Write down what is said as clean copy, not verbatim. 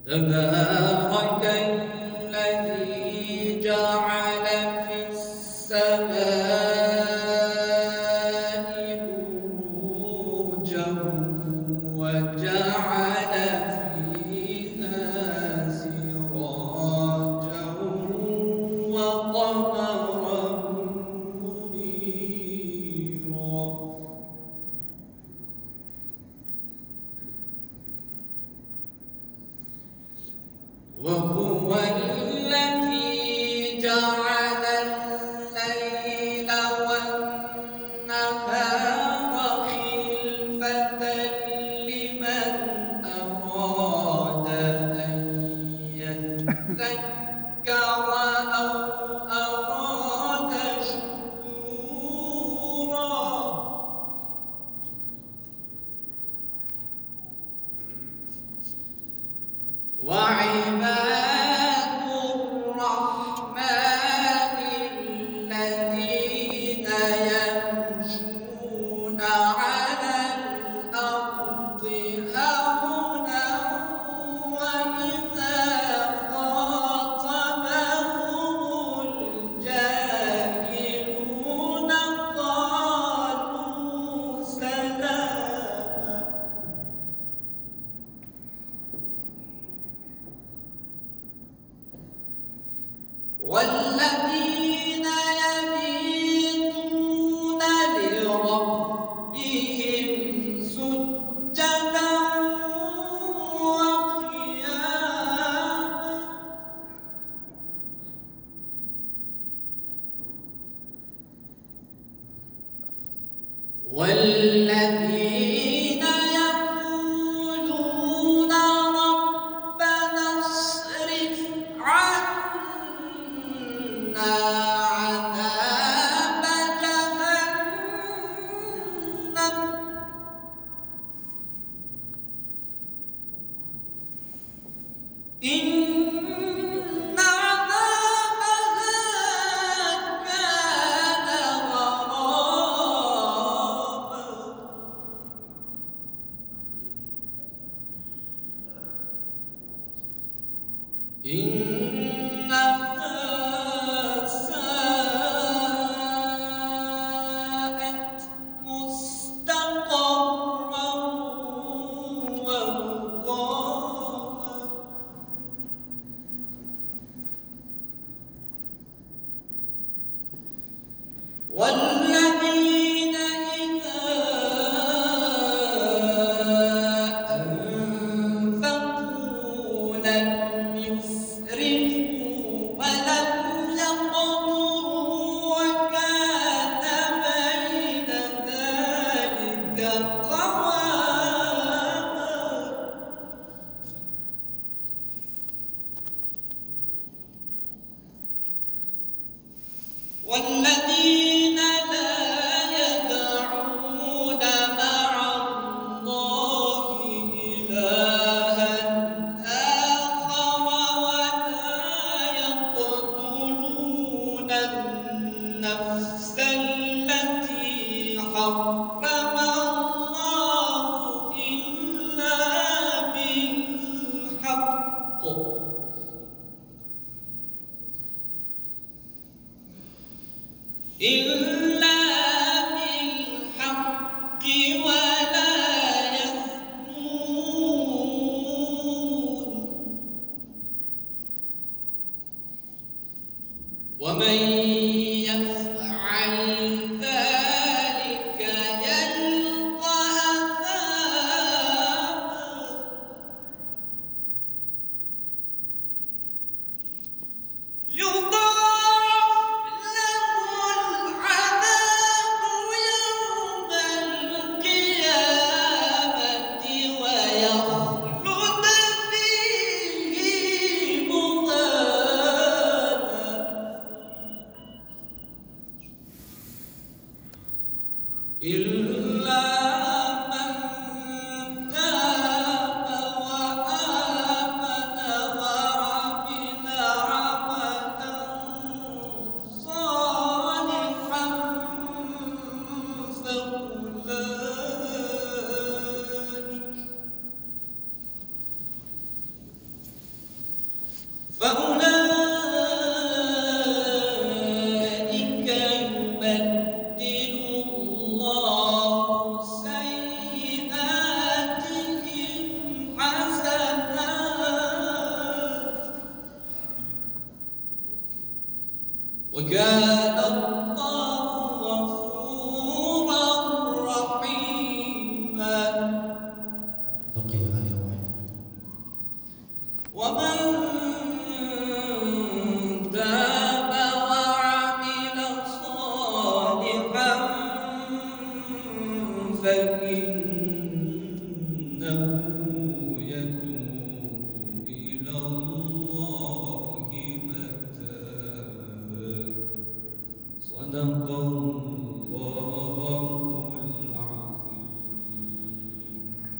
تبارك الذي جعل في السماء بروجا وجعل فيها سراجا وقمرا منيرا وهو الذي جعل الليل والنهار خلفة لمن أراد أن يذكر أو أراد شكورا وعباد الرحمن الذين يمشون على الأرض هونا وإذا خاطبهم الجاهلون قالوا سلاما والذين يبيتون لربهم سجدا وقياما والذين يقولون ربنا اصرف عنا عذاب جهنم إن عذابها كان غراما إنها ساءت مستقرا ومقاما والذين إذا أنفقوا لم يسرفوا ولم يقتروا وكان بين ذلك قواما والذين لا يدعون مع الله إلها آخر ولا يقتلون النفس التي حرم الله إلا بالحق ولا يثنون ومن يفعل ذلك يلقى أثاما يضاعف له العذاب يوم القيامة ويخلد فيه مهانا وكان الله غفورا رحيما. بقي آية واحدة. ومن تاب وعمل صالحا فإنه